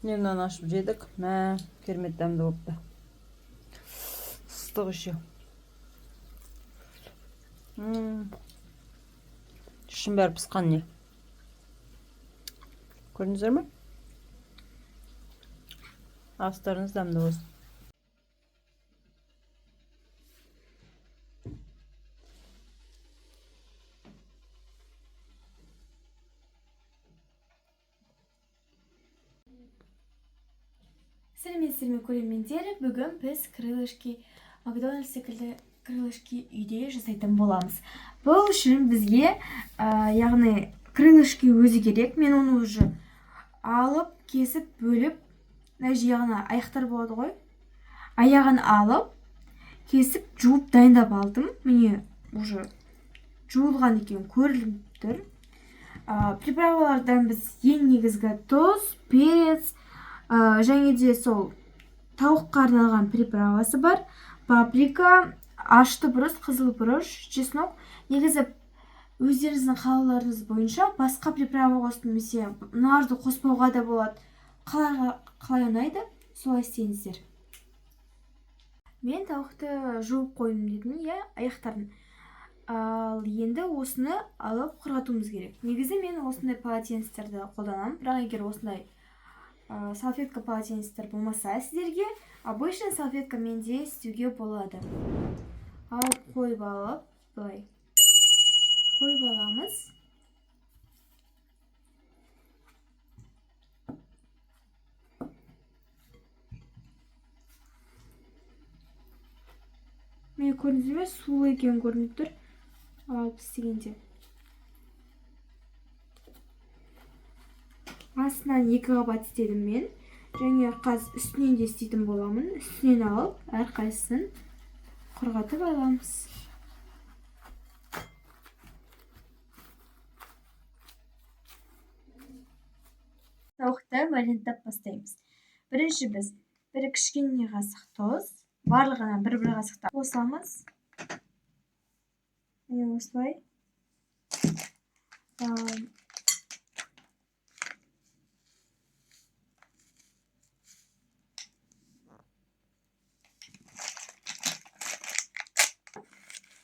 Нан ашып жедік. Мә, керемет дәмді болыпты. Ыстық еще. Ішім бәрі пысқан не. Көрдіңіздер ме? Астарыңыз дәмді болсын. Сәлеметсіздер ме көрермендер, бүгін біз крылышки Макдональдс секілді крылышки үйде жасайтын боламыз. Бұл үшін бізге яғни крылышки өзі керек. Мен оны уже алып, кесіп, бөліп, яғни аяқтар болады ғой. Аяғын алып, кесіп, жуып, дайындап алдым. Міне уже жуылған екен, көрініп тұр. Приправалардан біз ең негізгі тұз, перец, және де сол тауыққа арналған приправасы бар. Паприка, ашты бұрыш, қызыл бұрыш, чеснок. Негізі өздеріңіздің қалауларыңыз бойынша басқа приправа қосып, немесе мыналарды қоспауға да болады. Қалай ұнайды, солай істеңіздер. Мен тауықты жуып қойдым дедім, аяқтарын. Ал енді осыны алып құрғатуымыз керек. Негізі мен осындай полотенцтерді қолданамын, бірақ егер осындай салфетка полотенцтер болмаса сіздерге обычный салфеткамен де істеуге болады. Алып қойып алып, былай қойып аламыз. Мен көрдіңіздер ме, сулы екен көрініп тұр. Алып істегенде. Астынан 2 қабат істедім мен. Және қазір үстінен де істейтін боламын. Үстінен алып, әрқайсысын құрғатып аламыз. Тауықты маринадтап бастаймыз. Бірінші біз бір кішкене қасық тұз, барлығына бір қасықтап қосамыз. Міне осылай.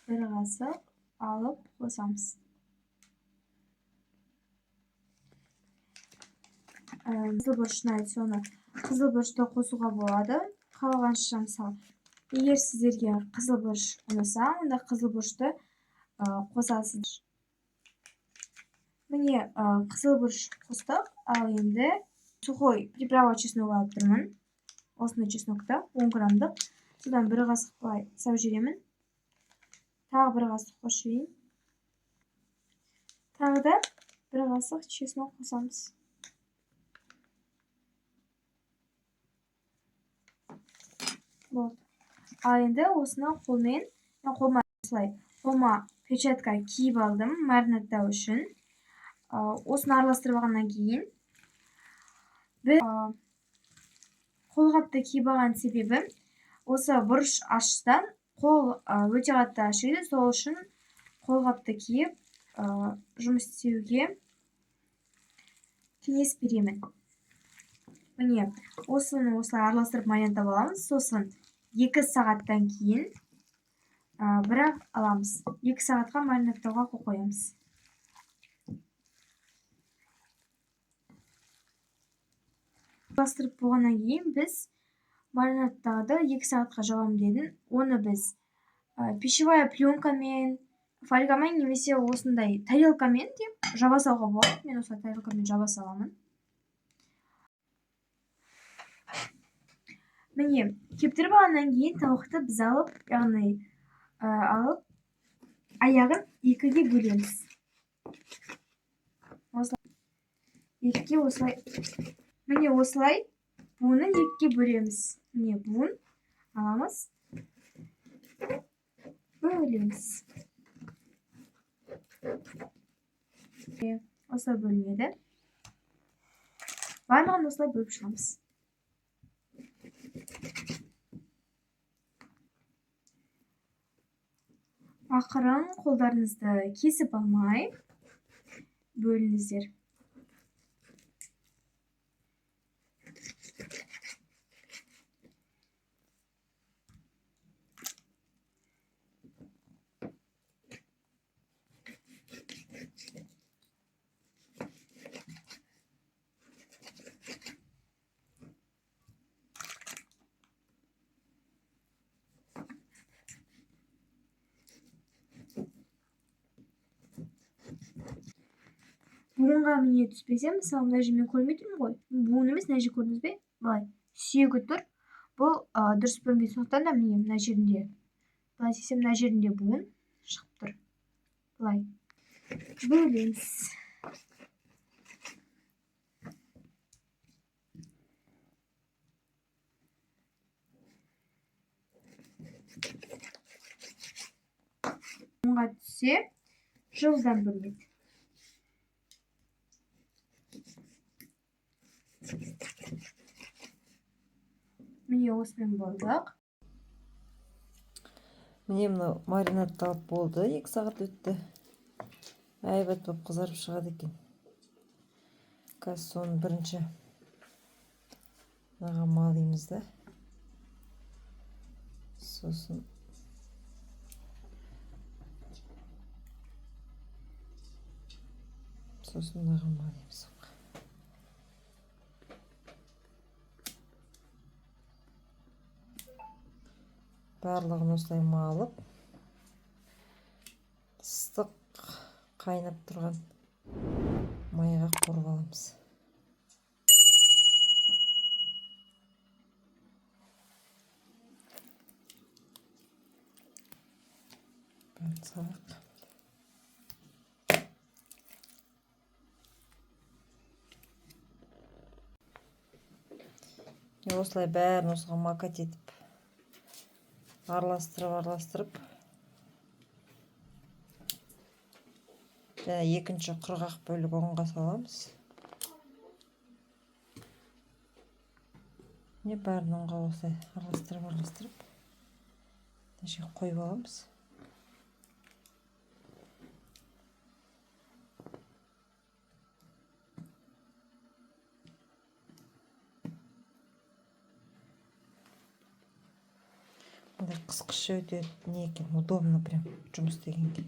Бір қасық алып қосамыз. Қызыл бұрышына соны қызыл бұрышты қосуға болады. Қалғанша мысалы, егер сіздерге қызыл бұрыш ұнаса, онда қызыл бұрышты қосасыз. Міне қызыл бұрыш қостық, ал енді сухой приправа чеснок алып тұрмын. Осындай чеснокты 10 грамдық. Содан бір қасық былай сау жіберемін. Тағы бір қасық қосып жіберейін. Тағы да бір қасық чеснок қосамыз. Болды. Ал енді осыны қолмен, қолма перчатка киіп алдым маринадтау үшін. Осыны араластырып алғаннан кейін біз қолғапты киіп алған себебім осы бұрыш ашыстан қол өте қатты ашиды, сол үшін қолғапты киіп жұмыс істеуге кеңес беремін. Міне, осыны осылай араластырып маринадтап аламыз. Сосын 2 сағаттан кейін бірақ аламыз. 2 сағатқа маринадтауға қоямыз. Араластырып болғаннан кейін біз маринадтауды 2 сағатқа жабамын дедім. Оны біз пищевая пленкамен, фольгамен немесе осындай тарелкамен де жаба салуға болады. Мен осылай тарелкамен жаба саламын. Міне, кептіріп алғаннан кейін тауықты біз алып, яғни аяғын 2-ге бөлеміз. Екіге осылай. Міне осылай буынын 2-ге бөлеміз. Міне буын аламыз. Бөлеміз. Осылай бөлінеді. Барлығын осылай бөліп шығамыз. Ақырын қолдарыңызды кесіп алмай бөліңіздер. буынға міне түспесе, мысалы мына жермен көрмей тұрмын ғой, буын емес, мына жер көрдіңіз бе, былай сүйегі тұр, бұл дұрыс көрінбейді, сондықтан да міне мына жерінде, былай істесем мына жерінде буын шығып тұр, былай бөлеміз. Буынға түссе жылдам бөлінеді. Міне осымен болдық. Міне мынау маринадталып болды, 2 сағат өтті. Әйбат болып қызарып шығады екен. Қазір соны бірінші мынаға малаймыз да. Сосын мынаға малаймыз. Барлығын осылай малып, ыстық қайнап тұрған майға қорып аламыз. Бәрін салайық. Осылай бәрін осыға макат етіп, араластырып, және екінші құрғақ бөлігі ұнға саламыз. Не бәрін ұнға осылай араластырып, неше қойып аламыз. Бұндай қысқышы өте не екен, удобно прям жұмыс істегенге.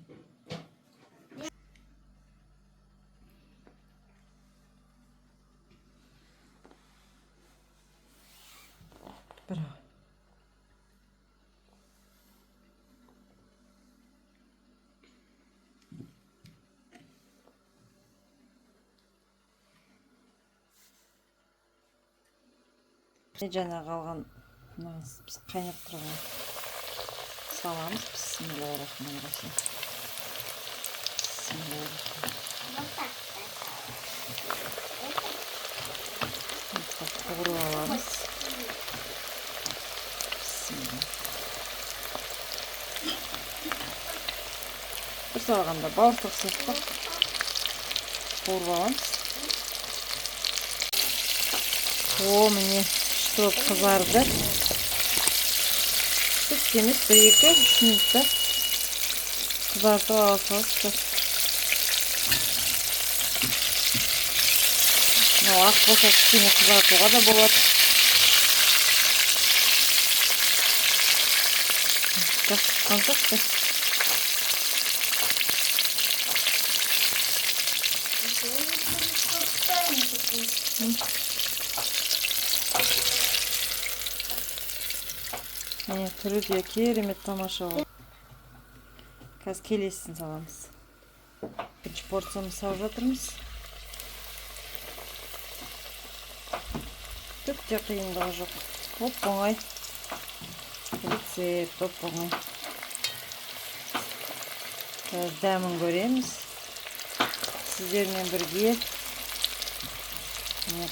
Браво. Жаңа қалған біз қайнап тұрған саламыз. Бисмиллахиррахманиррахим. Қуырып аламыз. Бір салғанда бауырсақ сияқты қуырып аламыз. Міне штроп қызарды. Көп емес, 1-2-3 минутта қызартып аласыз. Ақ болса кішкене қызартуға да болады. Жақсы піскен сияқты. Міне түрі де керемет тамаша болды. Қазір келесін саламыз. Бірінші порциямыз салып жатырмыз. Түкте қиындығы жоқ. Оп-оңай. Рецепт оп-оңай. Қазір дәмін көреміз. Сіздермен бірге.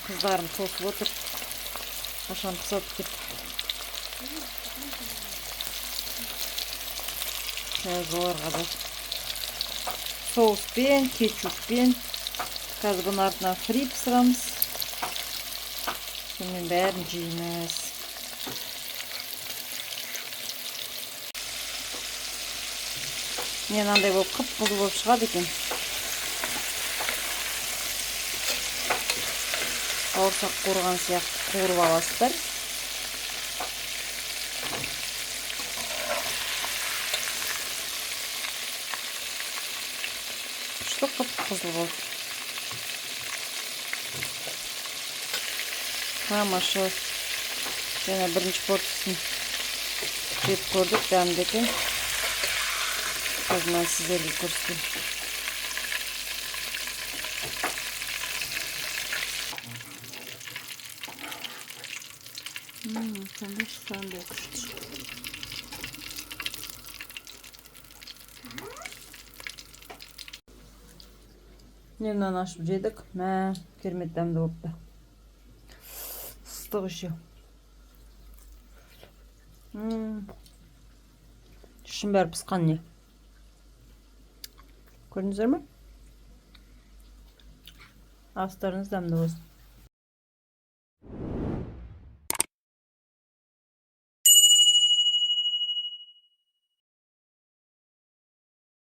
Қыздарым тосып отыр. Қашан піседі деп. Қазір оларға да соуспен, кетчуппен. Қазір бұның артынан фри пісірамыз. Сонымен бәрін жейміз. Мен андай болып қып-қызыл болып шығады екен. Бауырсақ қуырған сияқты қуырып аласыздар. Күшті қып-қызыл болды. Тамаша. Жаңа бірінші порциясын жеп көрдік, дәмді екен. Қазір мен сіздерге көрсетейін. Sen de yakıştır. Немнан ашып жедік. Мә, керемет дәмді болыпты. Ыстық еще. Ішім бәрі пысқан не? Көрдіңіздер ме? Астарыңыз дәмді болсын.